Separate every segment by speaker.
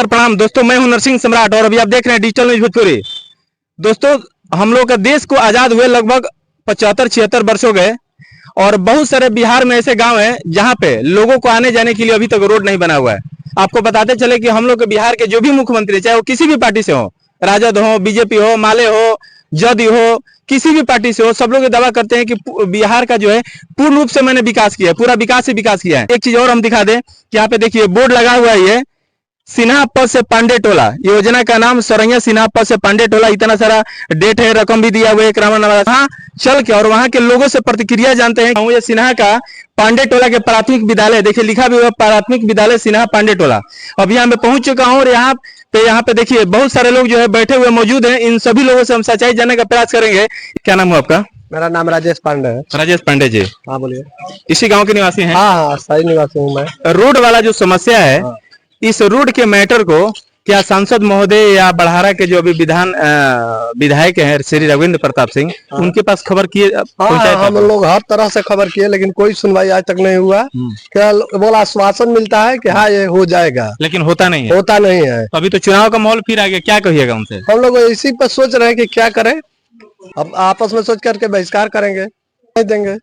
Speaker 1: नमस्कार प्रणाम दोस्तों, मैं हूं नरसिंह सम्राट और अभी आप देख रहे हैं डिजिटल न्यूज भोजपुरी। दोस्तों, हम लोग का देश को आजाद हुए लगभग 75-76 वर्ष हो गए और बहुत सारे बिहार में ऐसे गांव हैं जहां पे लोगों को आने जाने के लिए अभी तक रोड नहीं बना हुआ है। आपको बताते चले कि हम लोग के बिहार के जो भी मुख्यमंत्री, चाहे वो किसी भी पार्टी से हो, राजद हो, बीजेपी हो, माले हो, जदयू हो, किसी भी पार्टी से हो, सब लोग ये दावा करते हैं कि बिहार का जो है पूर्ण रूप से मैंने विकास किया है, पूरा विकास ही विकास किया है। एक चीज और हम दिखा दें कि यहाँ पे देखिए बोर्ड लगा हुआ है, ये सिन्हा पद से पांडे टोला, योजना का नाम सरैया सिन्हा पद से पांडे टोला। इतना सारा डेट है, रकम भी दिया हुआ है, हाँ चल के और वहां के लोगों से प्रतिक्रिया जानते हैं। ये सिन्हा का पांडे टोला के प्राथमिक विद्यालय, देखिए लिखा भी हुआ प्राथमिक विद्यालय सिन्हा पांडे टोला। अभी यहाँ पे पहुंच चुका हूँ और यहाँ पे देखिए बहुत सारे लोग जो है बैठे हुए मौजूद हैं। इन सभी लोगों से हम सच्चाई जानने का प्रयास करेंगे। क्या नाम है आपका?
Speaker 2: मेरा नाम राजेश पांडे है।
Speaker 1: राजेश पांडे जी,
Speaker 2: हाँ बोलिए।
Speaker 1: इसी गांव के निवासी हैं?
Speaker 2: हाँ, सही निवासी हूँ मैं।
Speaker 1: रोड वाला जो समस्या है, हाँ। इस रोड के मैटर को क्या सांसद महोदय या बड़हारा के जो अभी विधायक हैं श्री रविंद्र प्रताप सिंह, हाँ। उनके पास खबर किए?
Speaker 2: हाँ, हम लोग हर तरह से खबर किए लेकिन कोई सुनवाई आज तक नहीं हुआ। क्या बोला, आश्वासन मिलता है कि हाँ ये हो जाएगा,
Speaker 1: लेकिन होता नहीं है।
Speaker 2: होता नहीं है।
Speaker 1: अभी तो चुनाव का माहौल फिर आ गया, क्या कहिएगा उनसे?
Speaker 2: हम लोग इसी पर सोच रहे हैं कि क्या करें। अब आपस में सोच करके बहिष्कार करेंगे, नहीं देंगे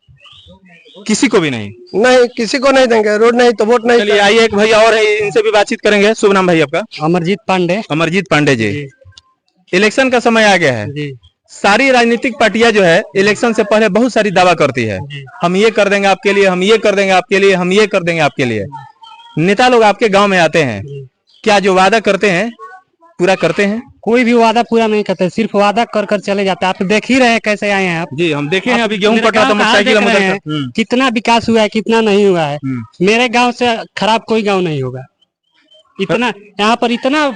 Speaker 1: किसी को भी नहीं,
Speaker 2: किसी को नहीं देंगे। रोड नहीं तो वोट नहीं।
Speaker 1: चलिए आइए, एक भाई और है, इनसे भी बातचीत करेंगे। शुभ नाम भाई आपका?
Speaker 3: अमरजीत पांडे।
Speaker 1: अमरजीत पांडे जी, इलेक्शन का समय आ गया है जी। सारी राजनीतिक पार्टियां जो है इलेक्शन से पहले बहुत सारी दावा करती है, हम ये कर देंगे आपके लिए, हम ये कर देंगे आपके लिए, हम ये कर देंगे आपके लिए। नेता लोग आपके गांव में आते हैं, क्या जो वादा करते हैं पूरा करते हैं?
Speaker 3: कोई भी वादा पूरा नहीं करते, सिर्फ वादा कर कर चले जाते हैं। आप देख ही रहे हैं कैसे आए हैं आप जी।
Speaker 1: हम देखे हैं, अभी गेहूं कटा तो मोटरसाइकिल,
Speaker 3: कितना विकास हुआ है, कितना नहीं हुआ है। मेरे गांव से खराब कोई गांव नहीं होगा। इतना यहाँ पर इतना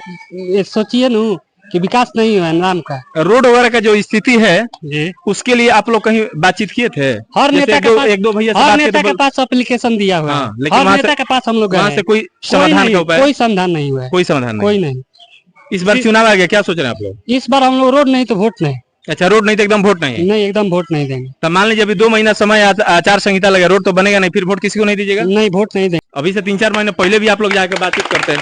Speaker 3: सोचिए न कि विकास नहीं हुआ है नाम का।
Speaker 1: रोड वगैरह का जो स्थिति है जी, उसके लिए आप लोग कहीं बातचीत किए थे?
Speaker 3: हर नेता के पास,
Speaker 1: एक दो भैया
Speaker 3: हर नेता के पास एप्लीकेशन दिया हुआ है, लेकिन हर नेता के पास हम लोग
Speaker 1: वहाँ से कोई समाधान का उपाय?
Speaker 3: कोई समाधान नहीं हुआ है,
Speaker 1: कोई समाधान
Speaker 3: कोई नहीं।
Speaker 1: इस बार चुनाव आ गया, क्या सोच रहे हैं आप लोग?
Speaker 3: इस बार हम लोग रोड नहीं तो वोट नहीं।
Speaker 1: अच्छा, रोड नहीं तो एकदम वोट नहीं?
Speaker 3: नहीं, एकदम वोट नहीं देंगे।
Speaker 1: तो मान लीजिए अभी 2 महीना समय, आचार संहिता लगे, रोड तो बनेगा नहीं, फिर वोट किसी को नहीं दीजिएगा?
Speaker 3: नहीं, वोट नहीं देंगे।
Speaker 1: अभी से 3-4 महीने पहले भी आप लोग जाकर बातचीत करते हैं?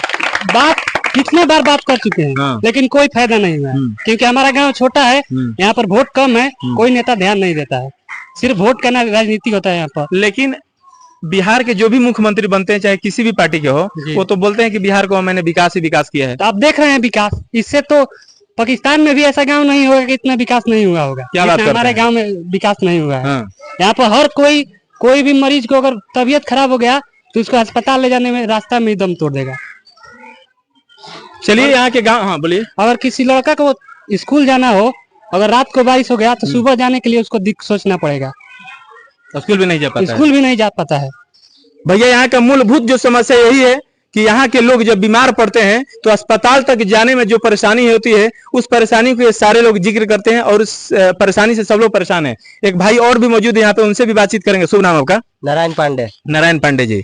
Speaker 3: बात कितने बार बात कर चुके हैं, हाँ। लेकिन कोई फायदा नहीं हुआ, क्योंकि हमारा गांव छोटा है, यहाँ पर वोट कम है, कोई नेता ध्यान नहीं देता है। सिर्फ वोट का राजनीति होता है यहाँ पर।
Speaker 1: लेकिन बिहार के जो भी मुख्यमंत्री बनते हैं, चाहे किसी भी पार्टी के हो, वो तो बोलते हैं कि बिहार को मैंने विकास ही विकास किया है।
Speaker 3: तो आप देख रहे हैं विकास, इससे तो पाकिस्तान में भी ऐसा गांव नहीं होगा कि इतना विकास नहीं हुआ होगा।
Speaker 1: क्या बात करते हैं?
Speaker 3: हमारे गांव में विकास नहीं हुआ है।
Speaker 1: हाँ।
Speaker 3: यहाँ पर हर कोई भी मरीज को अगर तबीयत खराब हो गया तो उसको अस्पताल ले जाने में रास्ता में ही दम तोड़ देगा।
Speaker 1: चलिए यहाँ के गाँव, हाँ बोलिए।
Speaker 3: अगर किसी लड़का को स्कूल जाना हो, अगर रात को बारिश हो गया तो सुबह जाने के लिए उसको सोचना पड़ेगा,
Speaker 1: स्कूल भी नहीं जा पाता,
Speaker 3: स्कूल भी नहीं जा पाता है।
Speaker 1: भैया यहाँ का मूलभूत जो समस्या यही है कि यहाँ के लोग जब बीमार पड़ते हैं तो अस्पताल तक जाने में जो परेशानी होती है, उस परेशानी को ये सारे लोग जिक्र करते हैं और उस परेशानी से सब लोग परेशान हैं। एक भाई और भी मौजूद है यहाँ पे, उनसे भी बातचीत करेंगे। शुभ नाम आपका?
Speaker 2: नारायण पांडे।
Speaker 1: नारायण पांडे जी,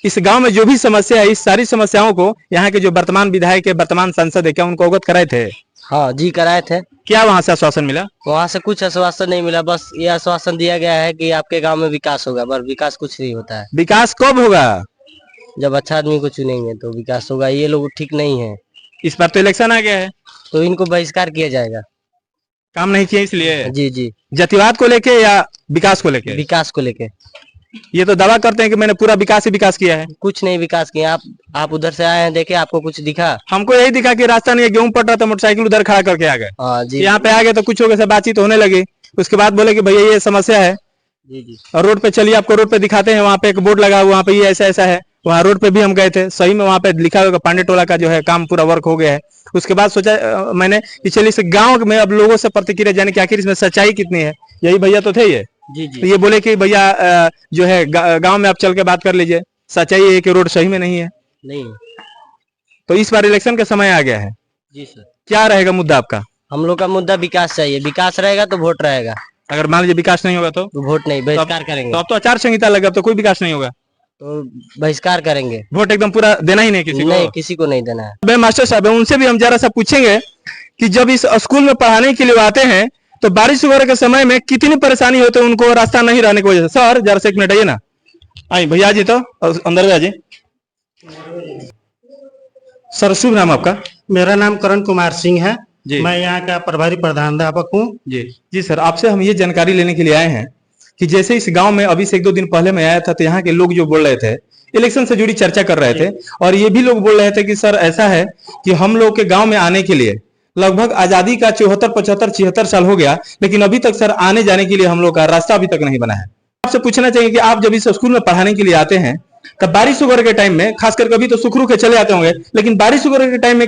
Speaker 1: इस गांव में जो भी समस्या है, इस सारी समस्याओं को यहाँ के जो वर्तमान विधायक है, वर्तमान सांसद है, क्या उनको अवगत कराए थे?
Speaker 2: हाँ जी, कराए थे।
Speaker 1: क्या वहाँ से आश्वासन मिला?
Speaker 2: वहाँ से कुछ आश्वासन नहीं मिला, बस ये आश्वासन दिया गया है कि आपके गांव में विकास होगा, पर विकास कुछ नहीं होता है।
Speaker 1: विकास कब होगा?
Speaker 2: जब अच्छा आदमी को चुनेंगे तो विकास होगा। ये लोग ठीक नहीं है।
Speaker 1: इस बार तो इलेक्शन आ गया है, तो
Speaker 2: इनको बहिष्कार किया जाएगा।
Speaker 1: काम नहीं किया इसलिए?
Speaker 2: जी जी।
Speaker 1: जातिवाद को लेके या विकास को लेके?
Speaker 2: विकास को लेके।
Speaker 1: ये तो दावा करते हैं कि मैंने पूरा विकास ही विकास किया है।
Speaker 2: कुछ नहीं विकास किया। आप उधर से आए हैं, देखे, आपको कुछ दिखा?
Speaker 1: हमको यही दिखा कि रास्ता नहीं है, गेहूं पट रहा था, मोटरसाइकिल उधर खड़ा करके आ गए।
Speaker 2: हाँ जी।
Speaker 1: यहाँ पे आ गए तो कुछ हो गया, बातचीत होने लगी, उसके बाद बोले कि भैया ये समस्या है
Speaker 2: जी जी, और
Speaker 1: रोड पे चलिए आपको रोड पे दिखाते हैं। वहाँ पे एक बोर्ड लगा हुआ, वहाँ पे ये ऐसा ऐसा है। वहाँ रोड पे भी हम गए थे, सही में वहाँ पे लिखा हुआ पांडे टोला का जो है काम पूरा वर्क हो गया है। उसके बाद सोचा मैंने कि चलिए इस गाँव में अब लोगों से प्रतिक्रिया जाने की आखिर इसमें सच्चाई कितनी है। यही भैया तो थे ये
Speaker 2: जी जी।
Speaker 1: तो ये बोले कि भैया जो है गांव में आप चल के बात कर लीजिए, सच्चाई है कि रोड सही में नहीं है।
Speaker 2: नहीं,
Speaker 1: तो इस बार इलेक्शन का समय आ गया है
Speaker 2: जी सर।
Speaker 1: क्या रहेगा मुद्दा आपका?
Speaker 2: हम लोग का मुद्दा विकास चाहिए। विकास रहेगा तो वोट रहेगा।
Speaker 1: अगर मान लीजिए विकास नहीं होगा तो
Speaker 2: वोट नहीं, बहिष्कार करेंगे।
Speaker 1: तो अब तो आचार संहिता लगा, तो कोई विकास नहीं होगा,
Speaker 2: तो बहिष्कार करेंगे।
Speaker 1: वोट एकदम पूरा देना ही नहीं किसी को?
Speaker 2: नहीं, किसी को नहीं देना है।
Speaker 1: मैं मास्टर साहब है, उनसे भी हम जरा सा पूछेंगे कि जब इस स्कूल में पढ़ाने के लिए आते हैं तो बारिश वगैरह के समय में कितनी परेशानी होती है उनको रास्ता नहीं रहने की वजह से? सर जरा से एक मिनट आइए ना, आई भैया जी, तो अंदर में आइए। सर शुभ नाम आपका?
Speaker 3: मेरा नाम करण कुमार सिंह है।
Speaker 1: जी।
Speaker 3: मैं यहाँ का प्रभारी प्रधानाध्यापक हूँ।
Speaker 1: जी जी सर, आपसे हम ये जानकारी लेने के लिए आए हैं कि जैसे इस गांव में अभी से 1-2 दिन पहले मैं आया था, तो यहाँ के लोग जो बोल रहे थे, इलेक्शन से जुड़ी चर्चा कर रहे थे, और ये भी लोग बोल रहे थे कि सर ऐसा है कि हम लोग के गांव में आने के लिए लगभग आजादी का 74, 75, 76 साल हो गया, लेकिन अभी तक सर आने जाने के लिए हम लोग का रास्ता अभी तक नहीं बना है। आपसे पूछना चाहिए कि आप जब इस स्कूल में पढ़ाने के लिए आते हैं, तब बारिश वगैरह के टाइम में, खासकर कभी तो सुखरू के चले आते होंगे, लेकिन बारिश वगैरह के टाइम में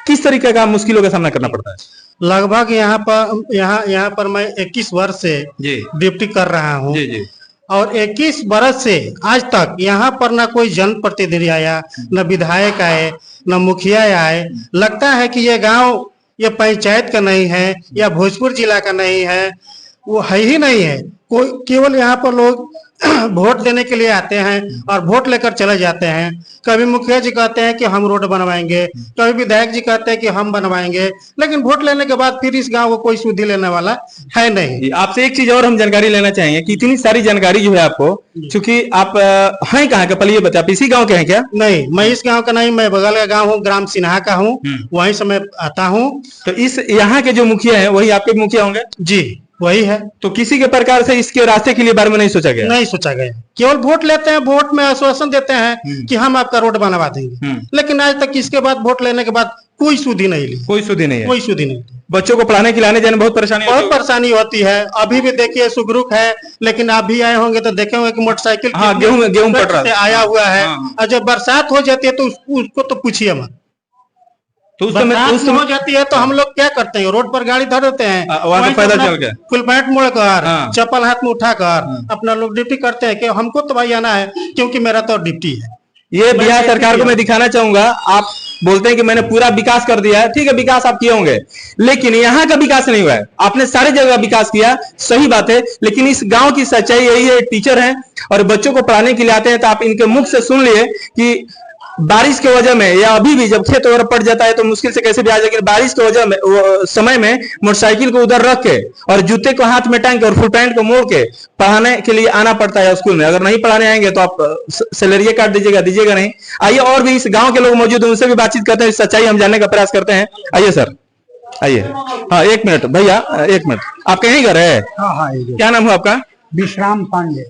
Speaker 1: किस तरीके का मुश्किलों का सामना करना पड़ता है?
Speaker 3: लगभग यहाँ पर मैं 21 वर्ष से
Speaker 1: जी
Speaker 3: ड्यूटी कर रहा हूँ।
Speaker 1: जी जी।
Speaker 3: और 21 बरस से आज तक यहाँ पर न कोई जनप्रतिनिधि आया, न विधायक आए, न मुखिया आए। लगता है कि ये गांव ये पंचायत का नहीं है या भोजपुर जिला का नहीं है, वो है ही नहीं है। कोई केवल यहाँ पर लोग वोट देने के लिए आते हैं और वोट लेकर चले जाते हैं। कभी मुखिया जी कहते हैं कि हम रोड बनवाएंगे, कभी विधायक जी कहते हैं कि हम बनवाएंगे, लेकिन वोट लेने के बाद फिर इस गांव को कोई सुधि लेने वाला है नहीं।
Speaker 1: आपसे एक चीज और हम जानकारी लेना चाहेंगे कि इतनी सारी जानकारी जो है आपको, चूंकि आप हैं कहाँ के, पहले ये बताए, आप इसी गाँव के हैं क्या?
Speaker 3: नहीं, मैं इस गांव का नहीं, मैं बगल का गांव हूँ, ग्राम सिन्हा का हूँ, वहीं से मैं आता हूँ।
Speaker 1: तो इस यहाँ के जो मुखिया हैं वही आपके मुखिया होंगे?
Speaker 3: जी वही है।
Speaker 1: तो किसी के प्रकार से इसके रास्ते के लिए बारे में नहीं सोचा गया?
Speaker 3: नहीं सोचा गया, केवल वोट लेते हैं, वोट में आश्वासन देते हैं कि हम आपका रोड बनवा देंगे, लेकिन आज तक इसके बाद वोट लेने के बाद कोई सुधि नहीं ली।
Speaker 1: कोई सुधि नहीं है?
Speaker 3: कोई सुधि नहीं।
Speaker 1: बच्चों को पढ़ाने के लिए आने जाने बहुत
Speaker 3: परेशानी होती है। अभी भी देखिए सुगरुक है, लेकिन आप भी आए होंगे तो देखे होंगे कि मोटरसाइकिल
Speaker 1: गेहूं पड़ रहा है,
Speaker 3: आया हुआ है। और जब बरसात हो जाती है तो उसको तो पूछिए मत।
Speaker 1: तो उस समय
Speaker 3: हो जाती है तो हम लोग क्या करते हैं, रोड पर गाड़ी धर देते हैं,
Speaker 1: वहां पैदल चल के
Speaker 3: फुल पैंट मोड़कर, चप्पल हाथ में उठाकर अपना लोग ड्यूटी करते हैं कि हमको तो भाई आना है क्योंकि मेरा तो ड्यूटी है।
Speaker 1: ये बिहार सरकार को मैं दिखाना चाहूंगा। आप बोलते हैं कि मैंने पूरा विकास कर दिया है, ठीक है, विकास आप किए होंगे, लेकिन यहाँ का विकास नहीं हुआ है। आपने सारी जगह विकास किया, सही बात है, लेकिन इस गांव की सच्चाई यही है, टीचर हैं और बच्चों को पढ़ाने के लिए आते हैं, तो आप इनके मुख से सुन लिए कि बारिश के वजह में या अभी भी जब खेत वगैरह पड़ जाता है तो मुश्किल से कैसे भी आ जाए, लेकिन बारिश के वजह में समय में मोटरसाइकिल को उधर रख के और जूते को हाथ में टांग के और फुल पैंट को मोड़ के पढ़ाने के लिए आना पड़ता है स्कूल में। अगर नहीं पढ़ाने आएंगे तो आप सैलरी काट दीजिएगा नहीं। आइए और भी इस गांव के लोग मौजूद हैं, उनसे भी बातचीत करते हैं, सच्चाई हम जानने का प्रयास करते हैं। आइए सर, आइए। हाँ 1 मिनट भैया, 1 मिनट, आपका यही घर है? क्या नाम है आपका?
Speaker 4: विश्राम पांडे।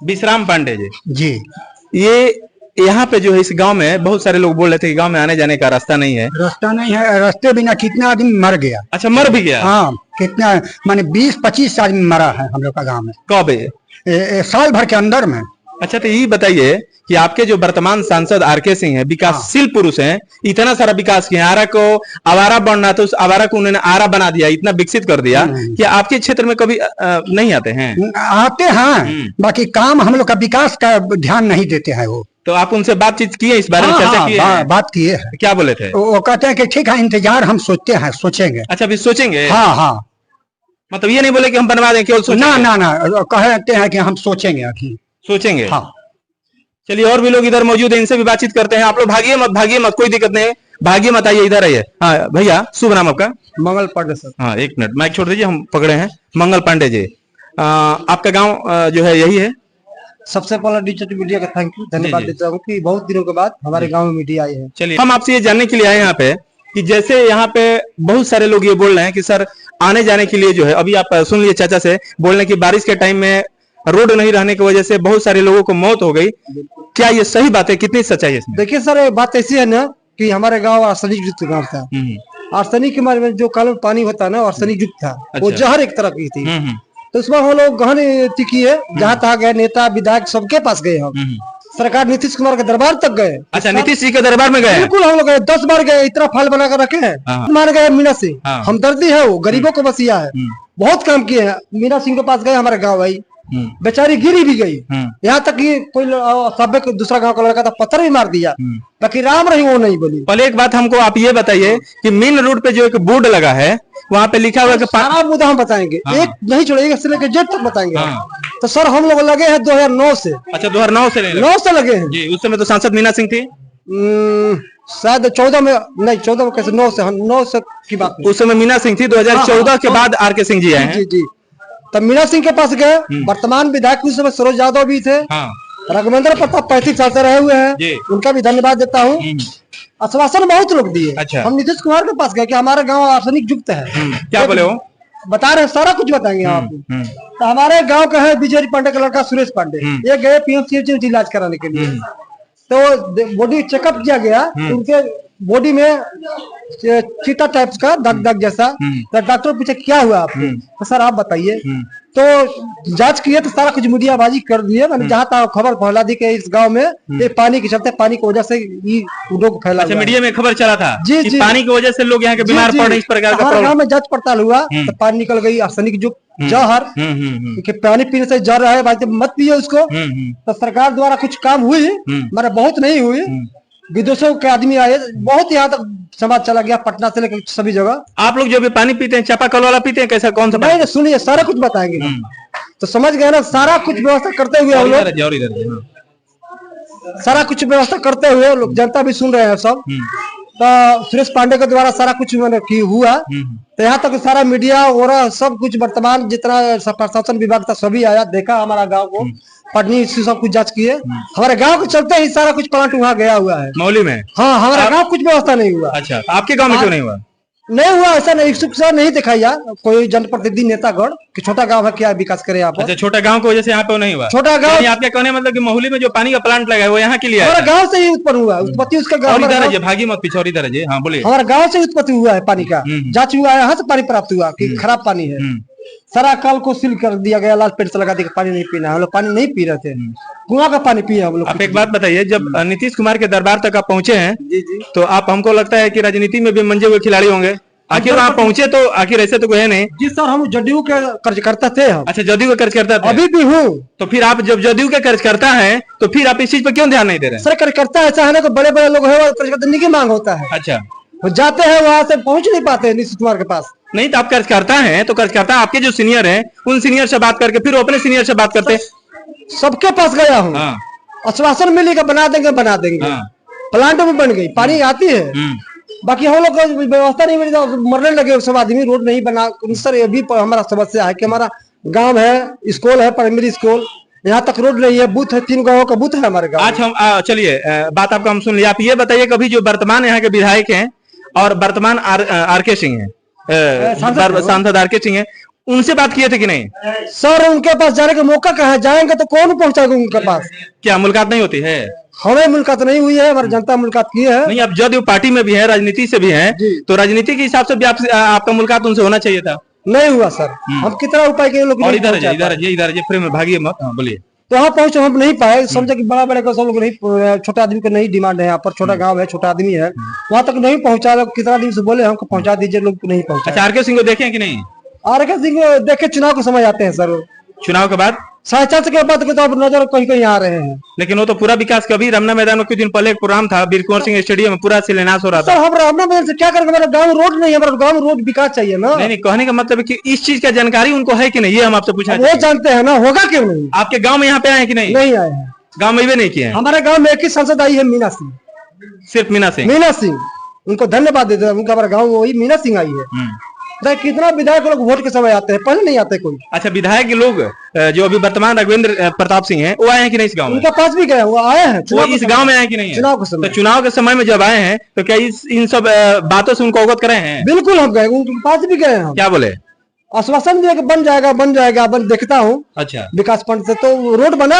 Speaker 1: विश्राम पांडे जी।
Speaker 4: जी।
Speaker 1: ये यहाँ पे जो है इस गांव में बहुत सारे लोग बोल रहे थे कि गांव में आने जाने का रास्ता नहीं है।
Speaker 4: रास्ता नहीं है, रास्ते बिना कितना आदमी मर गया।
Speaker 1: अच्छा, मर भी गया?
Speaker 4: हाँ, कितना माने 20-25 आदमी मरा है हम लोग का गांव में।
Speaker 1: कब?
Speaker 4: साल भर के अंदर में।
Speaker 1: अच्छा, तो ये बताइए कि आपके जो वर्तमान सांसद आर.के. सिंह है, विकासशील पुरुष हैं, इतना सारा विकास किया, आरा को आवारा बनना तो उस आवारा को उन्होंने आरा बना दिया, इतना विकसित कर दिया कि आपके क्षेत्र में कभी नहीं आते हैं?
Speaker 4: आते हैं, बाकी काम हम लोग का विकास का ध्यान नहीं देते हैं। वो
Speaker 1: तो आप उनसे बातचीत किए, इस बारे में चर्चा किए?
Speaker 4: बात किए है।
Speaker 1: क्या बोले थे?
Speaker 4: वो कहते हैं कि ठीक है, इंतजार हम सोचते हैं, सोचेंगे।
Speaker 1: अच्छा, अभी सोचेंगे?
Speaker 4: हाँ,
Speaker 1: मतलब ये नहीं बोले कि हम बनवा दें, केवल सोचेंगे?
Speaker 4: ना, कहते हैं कि हम सोचेंगे, अभी
Speaker 1: सोचेंगे।
Speaker 4: हाँ।
Speaker 1: चलिए, और भी लोग इधर मौजूद हैं, इनसे भी बातचीत करते हैं। आप लोग भागिए मत, कोई दिक्कत नहीं है, भागिए मत, आइए इधर आइए। हाँ भैया, शुभ नाम आपका?
Speaker 2: मंगल पांडे सर।
Speaker 1: हाँ 1 मिनट, माइक छोड़ दीजिए, हम पकड़े हैं। मंगल पांडे जी, आपका गांव जो है यही है?
Speaker 2: सबसे पहले डिजिटल मीडिया का थैंक यू, धन्यवाद देता हूँ कि बहुत दिनों के बाद हमारे गांव में मीडिया आई है।
Speaker 1: चलिए, हम आपसे ये जानने के लिए आए यहाँ पे कि जैसे यहाँ पे बहुत सारे लोग ये बोल रहे हैं कि सर आने जाने के लिए जो है, अभी आप सुन लिए चाचा से बोल रहे हैं कि बारिश के टाइम में रोड नहीं रहने की वजह से बहुत सारे लोगों को मौत हो गई। क्या ये सही बात है? कितनी सच्चाई है इसमें?
Speaker 2: देखिए सर, बात ऐसी है ना कि हमारे गांव आर्सेनिक युक्त गांव था। आर्सेनिक के बारे में जो काल में पानी होता है ना, आर्सेनिक युक्त था। वो जहर एक तरह की थी। तो उसमें हम लोग गहन तिकी है, जहाँ तक गए, नेता विधायक सबके पास गए हम। सरकार नीतीश कुमार के दरबार तक गए।
Speaker 1: अच्छा, नीतीश जी के दरबार में गए?
Speaker 2: बिल्कुल, हम लोग गए, 10 बार गए, इतना फाइल बना कर रखे हैं। मान गए मीना सिंह, हमदर्दी है, वो गरीबों को बसिया है, बहुत काम किए हैं। मीना सिंह के पास गए, हमारे गाँव आई, बेचारी गिरी भी गई, यहाँ तक कि कोई सभ्य दूसरा गांव का लड़का था, पत्थर भी मार दिया, बाकी राम रही वो नहीं बोली।
Speaker 1: पहले एक बात हमको आप ये बताइए कि मेन रोड पे जो एक बोर्ड लगा है, वहाँ पे लिखा हुआ है कि
Speaker 2: सारा मुद्दा हम बताएंगे, एक नहीं छोड़ेंगे, इससे लेकर जेट तक बताएंगे। तो सर हम लोग लगे हैं 2009 से।
Speaker 1: अच्छा, 2009 से?
Speaker 2: 9 से लगे हैं
Speaker 1: जी। उस समय तो सांसद मीना सिंह थी
Speaker 2: शायद 14 में, नहीं 14 में कैसे, 9 से की बात।
Speaker 1: उस समय मीना सिंह थी, 2014 के बाद आर.के. सिंह जी आए हैं।
Speaker 2: जी। तब मीना सिंह के पास गए, वर्तमान विधायक उस समय सरोज यादव भी थे, राघवेंद्र प्रताप 35 साल से रहे हुए हैं, उनका भी धन्यवाद देता हूँ। आश्वासन बहुत लोग दिए।
Speaker 1: अच्छा।
Speaker 2: हम नीतीश कुमार के पास गए कि हमारा गांव आर्सेनिक युक्त है।
Speaker 1: क्या बोले हो?
Speaker 2: बता रहे हैं, सारा कुछ बताएंगे आपको। तो हमारे गांव का है बीजेडी पांडे का लड़का सुरेश पांडे, ये गए पीएमसीएच इलाज कराने के लिए। तो बॉडी चेकअप किया गया, उनके बॉडी में चीता टाइप्स का दाग जैसा। तो डॉक्टर पूछे क्या हुआ आपको, तो सर आप बताइए। तो जांच किए तो सारा कुछ मीडियाबाजी कर दिए, मैंने जहाँ तक खबर फैला दी कि इस गांव में ये पानी के चलते, पानी की वजह से ये रोग फैला।
Speaker 1: अच्छा, मीडिया में खबर चला था
Speaker 2: जी,
Speaker 1: कि
Speaker 2: जी।
Speaker 1: पानी की वजह से लोग यहाँ के बीमार पड़ रहे हैं, इस प्रकार का
Speaker 2: हमारे गांव में जांच पड़ताल हुआ तो पानी निकल गई आर्सेनिक युक्त जहर, कि पानी पीने से जहर है भाई, मत पिए उसको। तो सरकार द्वारा कुछ काम हुई, मगर बहुत नहीं हुई। विदेशों के आदमी आए, बहुत यहाँ तक समाज चला गया, पटना से लेकर सभी जगह।
Speaker 1: आप लोग जो भी पानी पीते हैं चापाकल वाला पीते हैं, कैसा कौन सा?
Speaker 2: नहीं, सुनिए सारा कुछ बताएंगे। तो समझ गए ना, सारा कुछ व्यवस्था करते हुए हम लोग, सारा कुछ व्यवस्था करते हुए लोग, जनता भी सुन रहे हैं सब। तो सुरेश पांडे के द्वारा सारा कुछ मैंने की हुआ। तो यहाँ तक सारा मीडिया और सब कुछ वर्तमान जितना प्रशासन विभाग था सभी आया, देखा हमारा गांव को, पढ़नी सब कुछ जांच किए। हमारे गांव के चलते ही सारा कुछ प्लांट वहाँ गया हुआ है
Speaker 1: मौली में।
Speaker 2: हाँ, हमारा गांव कुछ व्यवस्था नहीं हुआ।
Speaker 1: अच्छा, आपके गांव में क्यों नहीं हुआ?
Speaker 2: नहीं हुआ, ऐसा नहीं, इच्छुक से नहीं दिखाया कोई जनप्रतिनिधि नेतागढ़ कि छोटा गांव है क्या विकास करे यहाँ पर।
Speaker 1: अच्छा, छोटा गांव की वजह से यहाँ पे नहीं हुआ।
Speaker 2: छोटा गांव,
Speaker 1: आपके कहने मतलब कि मोहली में जो पानी का प्लांट लगा है वो यहाँ के लिए
Speaker 2: हमारा गांव से ही उत्पन्न हुआ, उत्पत्ति उसका गांव।
Speaker 1: भागी मत पीछे, और इधर है। हाँ बोलिए।
Speaker 2: हमारा गांव से उत्पत्ति हुआ है पानी का, जांच हुआ है, यहाँ से पानी प्राप्त हुआ कि खराब पानी है। सारा कल को सील कर दिया गया, लाल पेंट से लगा दिया, पानी नहीं पीना। हम लोग पानी नहीं पी रहे थे, कुआं का पानी पिए हम लोग।
Speaker 1: आप एक बात बताइए, जब नीतीश कुमार के दरबार तक आप पहुंचे हैं, तो आप, हमको लगता है कि राजनीति में भी मंजे हुए खिलाड़ी होंगे। आखिर वहाँ पहुंचे तो आखिर ऐसे तो कोई है नहीं।
Speaker 2: जी सर, हम जदयू के कार्यकर्ता थे हम।
Speaker 1: अच्छा, जदयू के कार्यकर्ता थे?
Speaker 2: अभी भी हूँ।
Speaker 1: तो फिर आप जब जदयू के कार्यकर्ता हैं तो फिर आप इस चीज पर क्यों ध्यान नहीं दे रहे हैं?
Speaker 2: सर, कार्यकर्ता ऐसा है ना कि बड़े बड़े लोग है, कार्यकर्ता की मांग होता है।
Speaker 1: अच्छा,
Speaker 2: वो जाते हैं वहां से पहुंच नहीं पाते नीतीश कुमार के पास।
Speaker 1: नहीं तो आप कार्यकर्ता हैं, तो कार्यकर्ता आपके जो सीनियर हैं उन सीनियर से बात करके फिर वो अपने सीनियर से बात करते।
Speaker 2: सबके पास गया हूँ, आश्वासन मिलेगा, बना देंगे बना देंगे। प्लांट में बन गई, पानी आती है, बाकी हम लोग को व्यवस्था नहीं मिली, मरने लगे सब आदमी, रोड नहीं बना। सर, ये भी हमारा समस्या है कि हमारा गांव है, स्कूल है, प्राइमरी स्कूल, यहाँ तक रोड नहीं है। बूथ है, 3 गाँव का बूथ है हमारे गाँव।
Speaker 1: आज हम चलिए बात आपका हम सुन लिया। आप ये बताइए, कभी जो वर्तमान यहाँ के विधायक हैं और वर्तमान आर.के. सिंह हैं, सांसद आर.के. सिंह हैं, उनसे बात किए थे कि नहीं?
Speaker 2: सर, उनके पास जाने का मौका कहाँ है, जाएंगे तो कौन पहुंचाएगा उनके पास?
Speaker 1: क्या मुलाकात नहीं होती है?
Speaker 2: हमें मुलाकात नहीं हुई है, हमारी जनता मुलाकात की है।
Speaker 1: नहीं, आप जदयू पार्टी में भी है, राजनीति से भी हैं, तो राजनीति के हिसाब से भी आपका मुलाकात उनसे होना चाहिए था।
Speaker 2: नहीं हुआ सर, हम कितना उपाय के लोग।
Speaker 1: और इधर फ्रेम में भागिए मत। हाँ बोलिए।
Speaker 2: तो वहाँ पहुंचे, हम नहीं पाए। समझे कि बड़ा बड़े का सब लोग नहीं, छोटा आदमी का नहीं डिमांड है यहाँ पर, छोटा गांव है, छोटा आदमी है, वहाँ तक नहीं पहुंचा। कितना दिन से बोले हमको पहुंचा दीजिए, लोग नहीं पहुंचा।
Speaker 1: अच्छा, आर.के. सिंह को देखे कि नहीं?
Speaker 2: आर.के. सिंह देखे, चुनाव के समय आते हैं सर,
Speaker 1: चुनाव के बाद
Speaker 2: 4:30 के बाद तो अब नजर कहीं कहीं आ रहे हैं।
Speaker 1: लेकिन वो तो पूरा विकास, कभी रमना मैदान में कुछ दिन पहले एक प्रोग्राम था, वीर कुंवर सिंह स्टेडियम में पूरा शिलान्यास हो रहा था।
Speaker 2: सर, हम रमना मैदान से क्या करेंगे, हमारा गांव रोड नहीं है, हमारा गांव रोड विकास चाहिए ना।
Speaker 1: नहीं, कहने का मतलब है कि इस चीज का जानकारी उनको है कि नहीं, ये हम आपसे पूछा।
Speaker 2: वो जानते हैं ना, होगा क्यों नहीं?
Speaker 1: आपके गाँव में यहाँ पे आए कि नहीं?
Speaker 2: नहीं आए हैं,
Speaker 1: गाँव में भी नहीं किए हैं।
Speaker 2: हमारे गाँव में एक ही सांसद आई है, मीना सिंह।
Speaker 1: सिर्फ मीना सिंह?
Speaker 2: मीना सिंह, उनको धन्यवाद देते हैं, उनका हमारा गाँव वही मीना सिंह आई है। कितना विधायक लोग वोट के समय आते हैं, पहले नहीं आते कोई।
Speaker 1: अच्छा, विधायक के लोग जो अभी वर्तमान राघवेंद्र प्रताप सिंह हैं, वो आए हैं कि नहीं इस गांव में?
Speaker 2: उनका पास भी गए, वो आए हैं।
Speaker 1: वो इस गांव में आए कि नहीं?
Speaker 2: चुनाव के समय।
Speaker 1: तो चुनाव के समय में जब आए हैं तो क्या इन सब बातों से उनको अवगत कराए हैं?
Speaker 2: बिल्कुल, हम गए, उनके पास भी गए हम।
Speaker 1: क्या बोले?
Speaker 2: आश्वासन दिया कि बन जाएगा बन जाएगा, बन देखता हूँ।
Speaker 1: अच्छा,
Speaker 2: विकास फंड से तो रोड बना,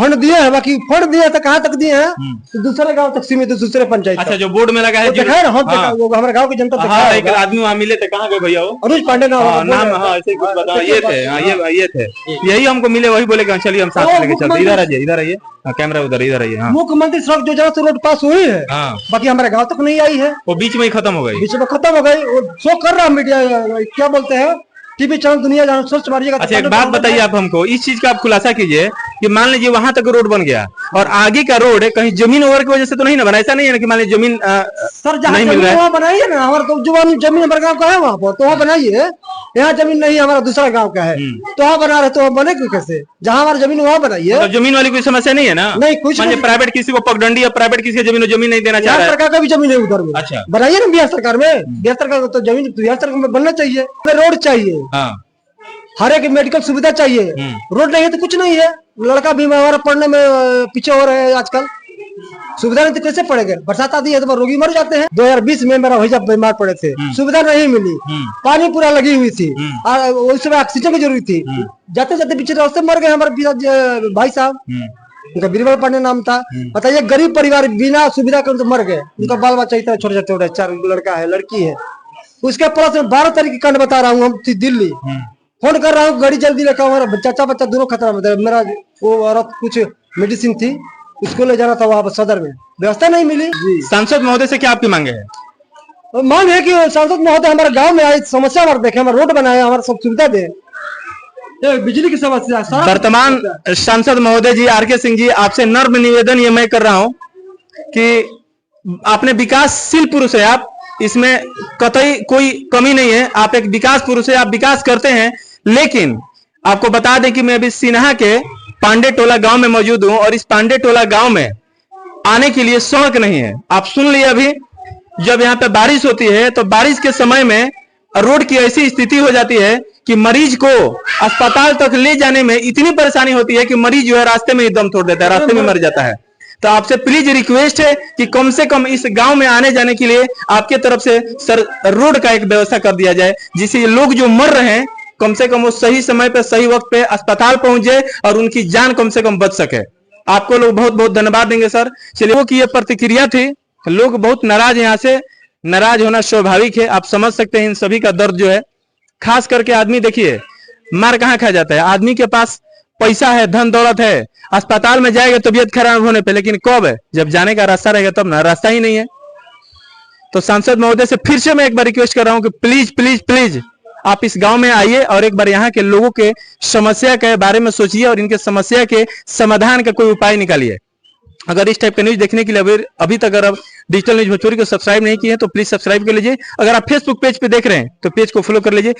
Speaker 2: फंड दिए हैं, बाकी फंड दिए तो कहाँ तक दिए हैं, तो दूसरे गांव तक सीमित, दूसरे पंचायत।
Speaker 1: अच्छा, जो बोर्ड में लगा है,
Speaker 2: देखा है ना, हम हमारे गांव की जनता देखा है।
Speaker 1: एक आदमी वहाँ मिले थे, कहाँ गए भैया? वो
Speaker 2: अनुज पांडे नाम,
Speaker 1: ऐसे कुछ बताओ। ये थे, ये थे, यही हमको मिले, वही बोले कि चलिए हम साथ लेके चलते। इधर आइए, कैमरा उधर, इधर आइए।
Speaker 2: मुख्यमंत्री सड़क योजना से रोड पास हुई है, बाकी हमारे गाँव तक नहीं आई है,
Speaker 1: वो बीच में ही खत्म हो गई।
Speaker 2: बीच में खत्म हो गई। शो कर रहा मीडिया, क्या बोलते हैं, टीवी चैनल दुनिया जान, सर्च मारिएगा।
Speaker 1: अच्छा, एक बात बताइए आप हमको, इस चीज का आप खुलासा कीजिए कि मान लीजिए वहां तक रोड बन गया और आगे का रोड कहीं जमीन ओवर की वजह से तो नहीं ना बना? ऐसा नहीं है ना कि मान लीजिए जमीन
Speaker 2: सर जहाँ नहीं मिल रहा है, वहाँ बनाइए ना। हमारा तो जमीन हमारे गाँव का है, वहाँ पर तो वहाँ बनाइए। यहाँ जमीन नहीं, हमारा दूसरा गाँव का है, तो वहाँ बना रहे तो वहाँ बने कैसे? जहाँ हमारी जमीन वहाँ बनाइए।
Speaker 1: जमीन वाली कोई समस्या नहीं है ना?
Speaker 2: नहीं, कुछ
Speaker 1: प्राइवेट किसी को पगडंडी या प्राइवेट किसी जमीन नहीं देना चाह रहा है।
Speaker 2: सरकार का भी जमीन है उधर में।
Speaker 1: अच्छा,
Speaker 2: बनाइए ना बिहार सरकार में, बिहार सरकार को तो जमीन बिहार सरकार में बनना चाहिए, रोड चाहिए। हर एक मेडिकल सुविधा चाहिए, रोड नहीं है तो कुछ नहीं है। लड़का भी हमारा पढ़ने में पीछे हो रहे हैं आजकल, सुविधा नहीं तो कैसे पड़ेगा? बरसात आती है तो रोगी मर जाते हैं। 2020 में मेरा भैया बीमार पड़े थे, सुविधा नहीं मिली, पानी पूरा लगी हुई थी और उस समय ऑक्सीजन की जरूरत थी। जाते जाते पीछे रास्ते मर गए हमारे भाई साहब, उनका बीरबल पांडे नाम था। बताइए, गरीब परिवार बिना सुविधा के तो मर गए। उनका बाल बच्चा इतना छोटे छोटे 4 लड़का है, लड़की है। उसके प्लस 12 तारीख की कांड बता रहा हूँ, हम दिल्ली फोन कर रहा हूँ, गाड़ी जल्दी लेकर, हमारा चाचा बच्चा दोनों खतरा में था। मेरा वो औरत कुछ मेडिसिन थी, उसको ले जाना था वहाँ सदर में, व्यवस्था नहीं मिली।
Speaker 1: सांसद महोदय से क्या आपकी मांगे है?
Speaker 2: मांग है कि सांसद महोदय हमारे गांव में आए, समस्या हमारे देखे, हमारा रोड बनाए, हमारा सब सुविधा दे, बिजली की समस्या।
Speaker 1: वर्तमान सांसद महोदय जी आर के सिंह जी, आपसे नम्र निवेदन ये मैं कर रहा हूं कि आपने विकासशील पुरुष है आप, इसमें कतई कोई कमी नहीं है, आप एक विकास पुरुष है, आप विकास करते हैं। लेकिन आपको बता दें कि मैं अभी सिन्हा के पांडे टोला गांव में मौजूद हूं और इस पांडे टोला गांव में आने के लिए सड़क नहीं है। आप सुन लिए, अभी जब यहाँ पे बारिश होती है तो बारिश के समय में रोड की ऐसी स्थिति हो जाती है कि मरीज को अस्पताल तक ले जाने में इतनी परेशानी होती है कि मरीज जो है रास्ते में ही दम तोड़ देता है, रास्ते में मर जाता है। तो आपसे प्लीज रिक्वेस्ट है कि कम से कम इस गांव में आने जाने के लिए आपके तरफ से सर रोड का एक व्यवस्था कर दिया जाए, जिससे लोग जो मर रहे हैं कम से कम वो सही समय पे सही वक्त पे अस्पताल पहुंच जाए और उनकी जान कम से कम बच सके। आपको लोग बहुत बहुत धन्यवाद देंगे सर। चलिए, वो की ये प्रतिक्रिया थी, लोग बहुत नाराज हैं, यहाँ से नाराज होना स्वाभाविक है, आप समझ सकते हैं इन सभी का दर्द जो है। खास करके आदमी देखिए मार कहाँ खा जाता है, आदमी के पास पैसा है, धन दौलत है, अस्पताल में जाएगा तबीयत खराब होने पे, लेकिन कब है जब जाने का रास्ता रहेगा तब ना, रास्ता ही नहीं है। तो सांसद महोदय से फिर से मैं एक बार रिक्वेस्ट कर रहा हूं कि प्लीज प्लीज प्लीज आप इस गांव में आइए और एक बार यहाँ के लोगों के समस्या के बारे में सोचिए और इनके समस्या के समाधान का कोई उपाय निकालिए। अगर इस टाइप का न्यूज देखने के लिए अभी तक अगर डिजिटल न्यूज भोजपुरी को सब्सक्राइब नहीं किए हैं तो प्लीज सब्सक्राइब कर लीजिए। अगर आप फेसबुक पेज पे देख रहे हैं तो पेज को फॉलो कर लीजिए।